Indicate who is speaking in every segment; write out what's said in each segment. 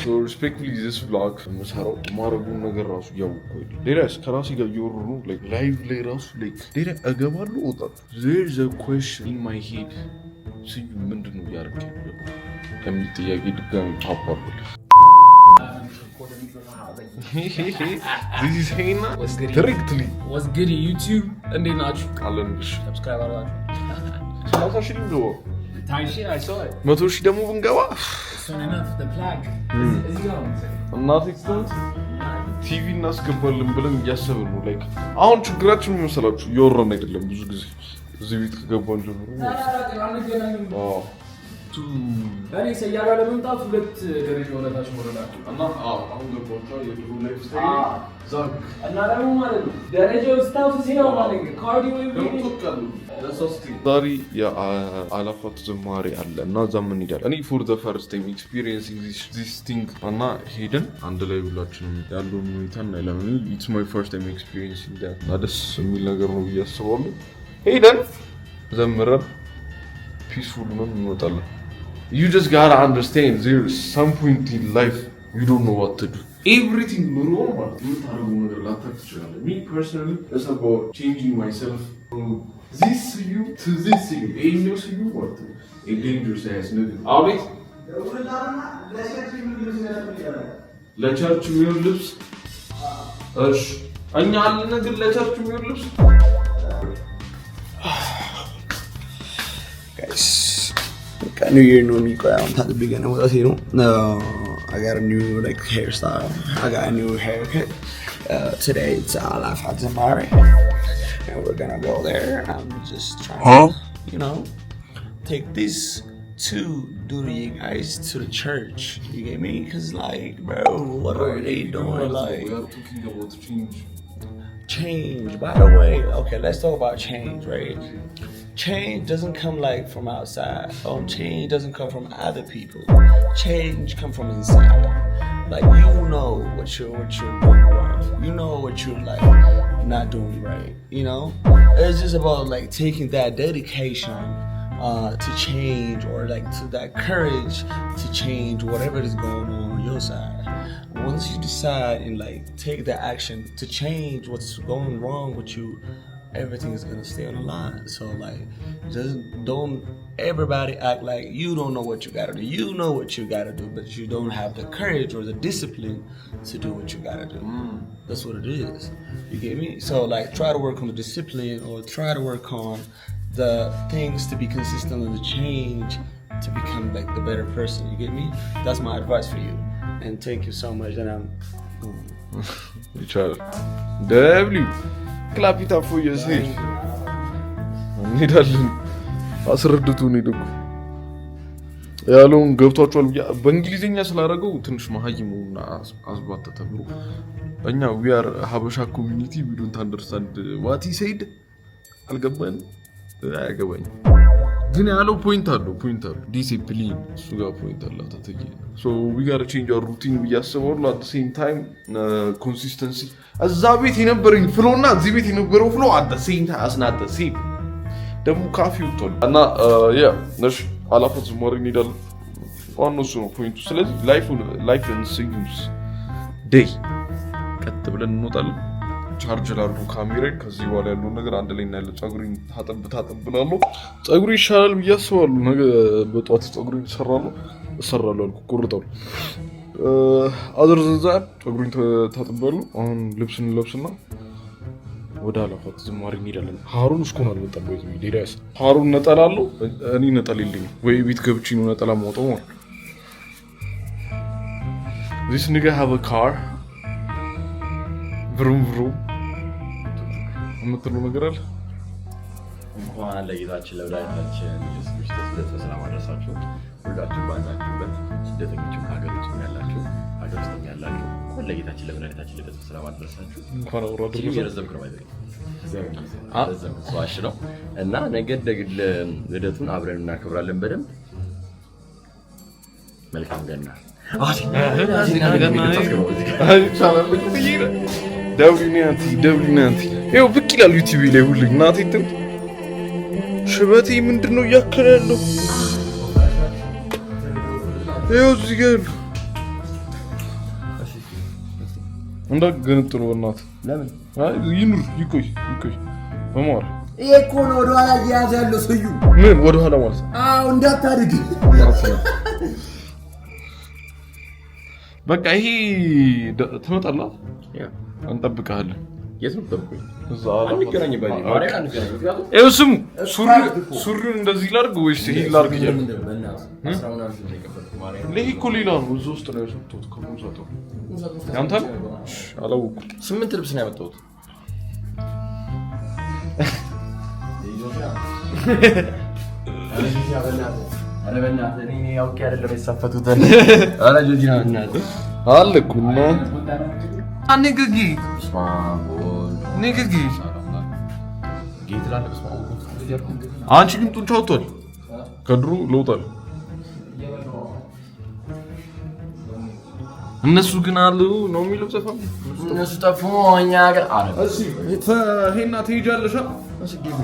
Speaker 1: So respectfully this vlog መስራው ማረጉን ነገር ራሱ ያውቁ ሌላስ ከራሴ ጋር እየወሩ ነው like live ላይ ራሱ like ሌላ እገባለሁ ወጣ there's a question in my head see ምንድነው ያርከው ከሚል ጥያቄ ድጋሚ ፓፓ This is Hena directly
Speaker 2: what's good YouTube እንዴት ናችሁ
Speaker 1: አለንሽ
Speaker 2: subscribe አድርጉ
Speaker 1: ሰላሳ ሺህ ነው
Speaker 2: ታይሺ I saw it
Speaker 1: 100 ሺህ ደግሞ ብንገባ
Speaker 2: soon enough the plaque is going
Speaker 1: እናት ኤክስተንስ ቲቪ እናስገባለን ብለን እያሰብን ነው like አሁን ችግራችን ምን መሰላችሁ እየወራን አይደለም ብዙ ጊዜ እዚህ ቤት ከገባን ጀምሮ
Speaker 2: እኔ ሰያጋ ለመምጣት ሁለት ደረጃ ወለታች ወረዳችሁ
Speaker 1: እና አሁን ገባችሁ የድሮ ላይፍ ስታይል ዛክ
Speaker 2: እና ደግሞ ማለት ነው ደረጃው ስታውስ ሲለው ማለት ነው ካርዲዮ
Speaker 1: ዛሬ የአላፋት ዝማሬ አለ እና እዛም እንሄዳለን እኔ for the first time experiencing this thing እና ሄደን አንድ ላይ ሁላችንም ያለውን ሁኔታ እናያለን it's my first time experiencing that ደስ የሚል ነገር ነው ብዬ አስባለሁ ሄደን ዘምረን peaceful ሆነን እንወጣለን You just gotta understand there's some point in life you don't know what to do. Everything normal. Me personally, it's about changing myself from this you to this you. Ain't no you what? A dangerous ass nigga. Always. La church mir lips. Ash. Anya all nigga la church mir lips.
Speaker 3: Guys. New year new me ground at the beginning with us, you know. No, I got a new like hairstyle. I got a new haircut. Today it's Alafat Zamari, and we're gonna go there. I'm just trying to, you know, take these two dirty guys to the church. You get me? Cause like, bro, what are they doing? Like,
Speaker 1: we are talking about change.
Speaker 3: Change. By the way, okay, let's talk about change, right? Change doesn't come like from outside. Change doesn't come from other people. Change come from inside. Like you know what you're doing wrong. You know what you're like not doing right. You know, it's just about like taking that dedication to change or like to that courage to change whatever is going on your side. Once you decide and like take the action to change what's going wrong with you. Everything is gonna stay on the line. So like, just don't everybody act like you don't know what you gotta do. You know what you gotta do, but you don't have the courage or the discipline to do what you gotta do. That's what it is. You get me? So like, try to work on the discipline or try to work on the things to be consistent and the change to become like the better person. You get me? That's my advice for you. And thank you so much. And I'm.
Speaker 1: You try to. Clap it up for yourself. እንሄዳለን አስረድቱን ሄደኩ ያለውን ገብቷቸዋል በእንግሊዘኛ ስላደረገው ትንሽ መሀይሙና አስባተ ተብሎ እኛ we are ሀበሻ community we don't understand what he said አልገባን አያገባኝ ግን ያለው ፖይንት አለው ዲሲፕሊን እሱ ጋር ፖይንት አለው ታተቂ so we got to change our routine we ያስባሉ at the same time consistency እዛ ቤት የነበረኝ ፍሎና እዚህ ቤት የነበረው ፍሎ at the same time as not the same ደግሞ ካፊ ወጥቷል እና ያ ነሽ አላፈት ዝማሬ እንሄዳል ዋናው እሱ ነው ፖይንቱ ስለዚህ life and singles day ቀጥ ብለን እንወጣለን ቻርጅ ላድርጉ ካሜራዬን ከዚህ በኋላ ያለው ነገር አንድ ላይ እናያለን ጸጉሬን ታጠብላለሁ ጸጉሬ ይሻላል ብዬ አስባለሁ ነገ በጧት ጸጉሬን እሰራለሁ አልኩ ቁርጠው አዘርዘዛ ጸጉሬን ታጠብላለሁ አሁን ልብስን ለብስና ወደ አላፋት ዝማሬ እንሄዳለን ሃሩን እስኮን አልመጣም ወይ ዲዳስ ሃሩን ነጠላለሁ እኔ ነጠልልኝ ወይ ቤት ገብቼ ነው ነጠላ ማውጣው ማለት This nigga have a car vroom vroom ምትለው ነገር አለ
Speaker 4: እንኳን ለጌታችን ለወዳጃችን ኢየሱስ ክርስቶስ በሰላም አደረሳችሁ ሁላችሁም ባላችሁበት ስደተኞችም ሀገሮችም ያላችሁ ሀገር ውስጥም ያላችሁ እንኳን ለጌታችን ለወዳጃችን በሰላም አደረሳችሁ
Speaker 1: እንኳን አውራ ድረስ
Speaker 4: የረዘም ክረማ ረዘም ሰዋሽ ነው እና ነገ ደግል ልደቱን አብረን እናከብራለን በደንብ መልካም ገና
Speaker 1: ደብሊናንቲ ይኸው ብቅ ይላል ዩቲዩብ ላይ ሁሉ እናቴ እንትን ሽበቴ ምንድነው እያከለ ያለው ይኸው እዚህ ጋር ያለው እንደ ገንጥሎ እናት
Speaker 3: ለምን
Speaker 1: ይኑር ይቆይ መማር
Speaker 3: ይሄ እኮ ነው ወደ ኋላ እየያዘ ያለው ስዩ
Speaker 1: ምን ወደ ኋላ ማለት
Speaker 3: አዎ እንዳታድግ
Speaker 1: በቃ ይሄ ትመጣለህ እንጠብቅሃለን
Speaker 4: የት ነው የምትጠብቁኝ?
Speaker 1: እዛ
Speaker 4: አንገናኝ ባይ ማርያም አንገናኝ
Speaker 1: እሱም ሱሪውን እንደዚህ ላድርግ ወይስ ይሄ ላድርግ ይሄ እኮ ሌላ ነው እዛ ውስጥ ነው ያሰጡት ከሙሳቶ ያንተ አላወኩም
Speaker 4: 8 ልብስ ነው ያመጣሁት
Speaker 1: አንቺ ግን ጡንቻ ወጥቷል ከድሮ ለውጣል እነሱ ግን አሉ ነው የሚለው ዘፈን
Speaker 4: እነሱ ጠፉ እኛ ጋር አለ
Speaker 1: እሺ ሄና ትሄጃለሽ
Speaker 4: እሺ ጊዜ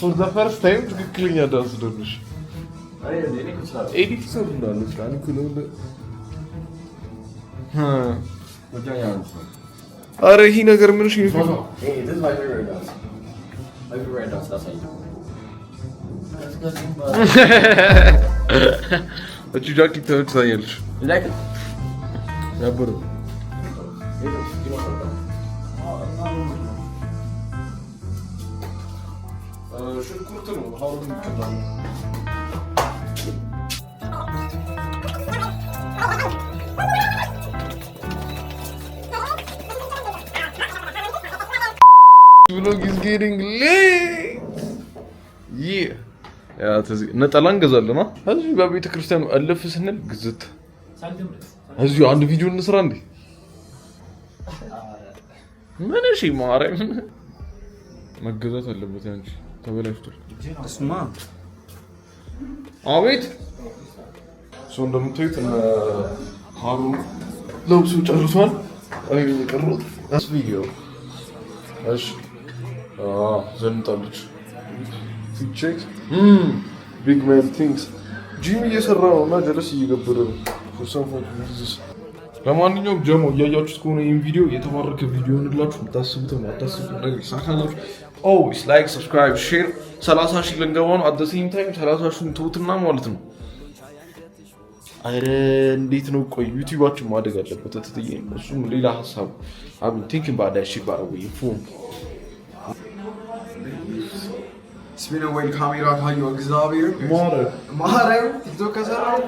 Speaker 1: for the first time ትክክለኛ ዳንስ ደርሽ ኤዲት ሰው እንዳለች ካን ኩሎለ አረ ይሄ ነገር ምን እሺ እቺ ጃኬት ተወጣኛለች
Speaker 4: ላይክ
Speaker 1: ያበረ ሽንኩርት ነው ሀሩን ይቀዳል vlog is getting late ያ ነጠላ እንገዛለን እዚህ በቤተ ክርስቲያኑ አለፍ ስንል ግዝት እዚሁ አንድ ቪዲዮ እንስራ እንዴ ምን እሺ ማርያም መገዛት አለበት አንቺ ተበላሽቷል
Speaker 3: እስማ
Speaker 1: አቤት ሰው እንደምታዩት ሃሩን ለብሱ ጨርሷል አይ የቀሩት እስ ቪዲዮ እሺ ዘንጣለች ቼክ ቢግ ማን ቲንግስ ጂም እየሰራው እና ጀለስ እየገበረ ነው ለማንኛውም ጀሞ እያያችሁት ከሆነ ይህን ቪዲዮ የተባረከ ቪዲዮ እንላችሁ የምታስቡትም አታስቡት ነገር ይሳካላችሁ ኦልዌይስ ላይክ ሰብስክራይብ ሼር 30 ሺህ ልንገባ ነው አት ዘ ሴም ታይም 30 ሺህ ተውትና ማለት ነው አረ እንዴት ነው ቆይ ዩቲዩባችን ማደግ አለበት ተተየ እሱም ሌላ ሐሳብ I'm thinking about that shit by the way phone
Speaker 5: ስሚነ ወይ ካሜራ ታዩ እግዚአብሔር ማረው ቲክቶክ ከሰራው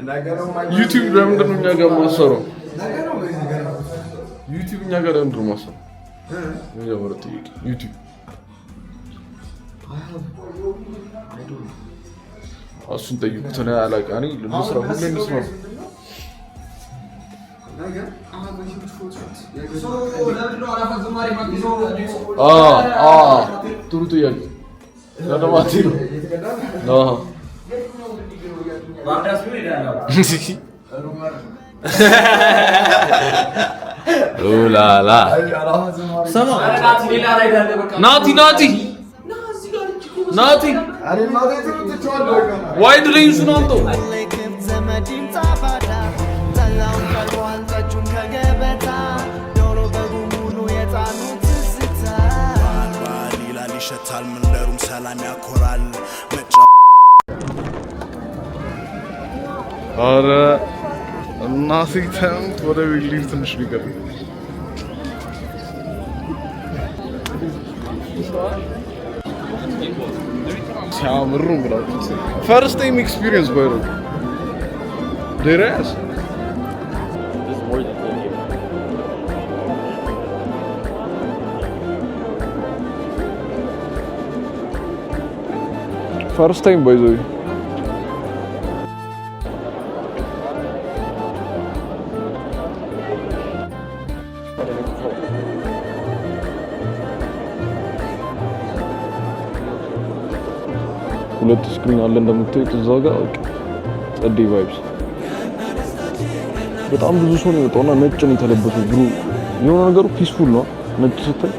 Speaker 5: ነገረው
Speaker 1: ዩቲዩብ ለምንድን ነው እኛ ጋር ማሰረው ዩቲዩብ እኛ ጋር ለምንድን ነው ማሰረው የጀመረው ጥያቄ ዩቲዩብ እሱን ጠይቁት ነው ያላቃኒ ለምስራ ሁሉ እንስራ ጥሩ ጥያቄ ለማቲሮ ኦላላ ሰማ ናቲ ዋይ ድሪምስ ነው አንተ
Speaker 6: ይሸታል መንደሩም ሰላም ያኮራል
Speaker 1: አረ እናሲተም ወደ ቢልዲንግ ትንሽ ቢቀር ሲያምሩ ብላችሁ ፈርስት ታይም ኤክስፒሪየንስ ባይሮ ደረስ First time by the way. ሁለት ስክሪን አለ እንደምታዩት እዛ ጋር ጸዴ ቫይብስ በጣም ብዙ ሰው ነው የወጣውና ነጭ ነው የተለበሰው ብሩ የሆነ ነገሩ ፒስፉል ነው ነጭ ስታይ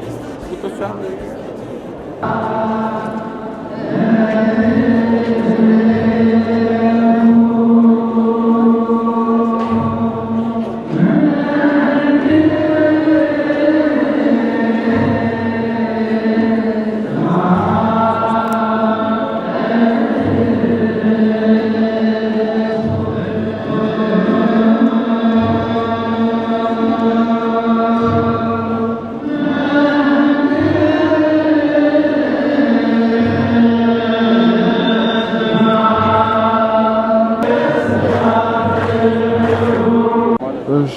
Speaker 1: እሺ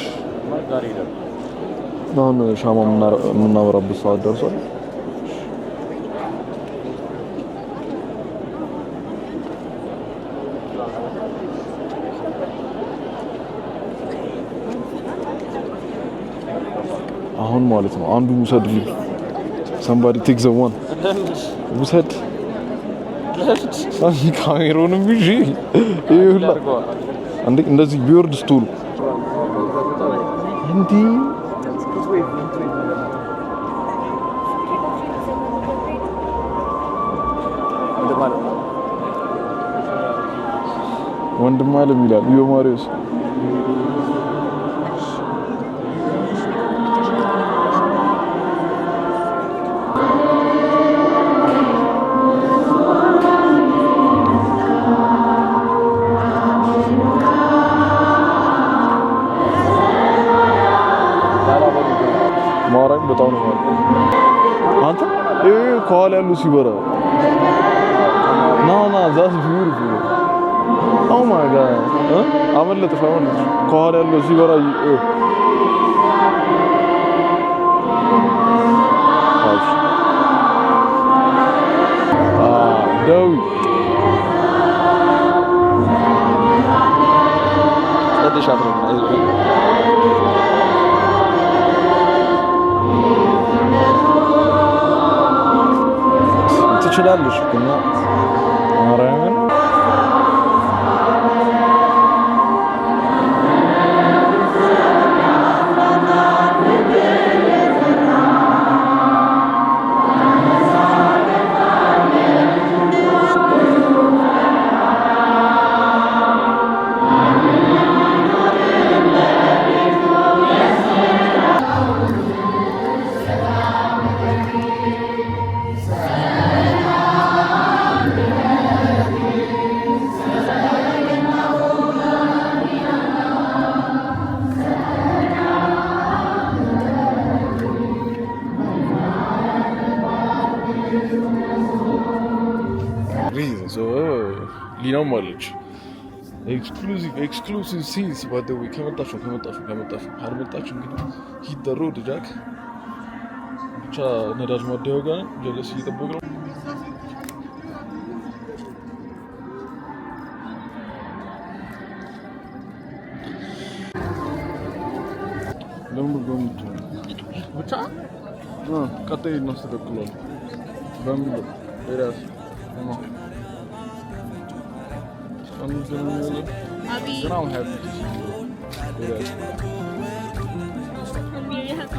Speaker 1: አሁን ሻማ የምናበራበት ሰዓት ደርሷል። አሁን ማለት ነው አንዱ ውሰድልኝ። somebody take the one ውሰድ ካሜራውንም ይዤ ይሁላ አንዴ እንደዚህ ቢወርድ ስቶሉ እንዲ ወንድም አለም ይላል ዮማሪዮስ ማራኝ በጣም ነው ማለት አንተ ከኋላ ያሉ ሲበራ ና ዛት ቢዩቲፉል ኦ ማይ ጋድ አመለጠ ከኋላ ያለው ሲበራ ደዊ ተደሻፈ ትችላለሽ እና ማርያምን ሊናው ማለች ኤክስክሉሲቭ ሲንስ ባደው ከመጣችሁ ካልመጣችሁ እንግዲህ ሂት ዘ ሮድ ጃክ ብቻ ነዳጅ ማደያው ጋር ጀለስ እየጠበቅ ነው። ለምን ጎምቱ ብቻ ቀጣይ እናስተካክላለን። በምን ራስ I'm happy. Then I'm happy to see you. Yeah. I'm really happy.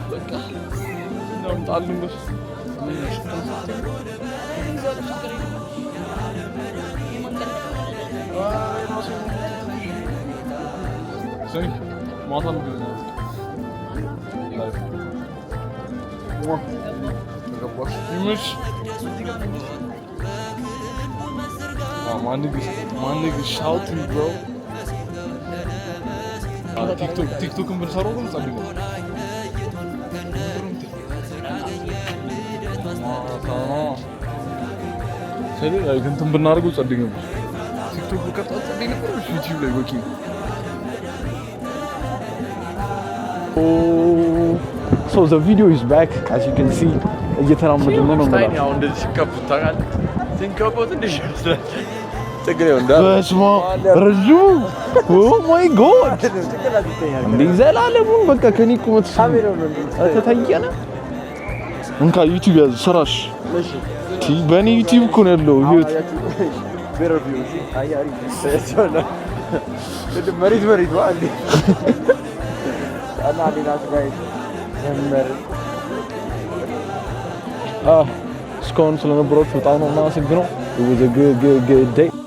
Speaker 1: I'm talking this. Sorry, Matan güzel. Kapat. Yumuş. My nigga shouting, bro. TikTok conversaron con los amigos. Serio, hay gente en Bernardo con los amigos. TikTok buka tak tadi ni pun YouTube lagi bagi. Oh, so the video is back, as you can see. እየተራመደ ነው ነው ማለት ነው። እንደዚህ ከፍታል ሲንከቦት እንደዚህ ተገሬው በስማ ረጁ ኦ ማይ ጎድ እንዴ ዘላለሙን በቃ ከኔ ቁመት ተታየነ እንካ ዩቲዩብ ያዝ ሰራሽ እሺ በኔ ዩቲዩብ እኮ ነው ያለው ህይወት በረቪው አያሪ ሰሰና መሪት ዋንዴ አና ዲናስ ጋይ ዘመር እስካሁን ስለነበረው በጣም ነው የማመሰግነው። It was a good day.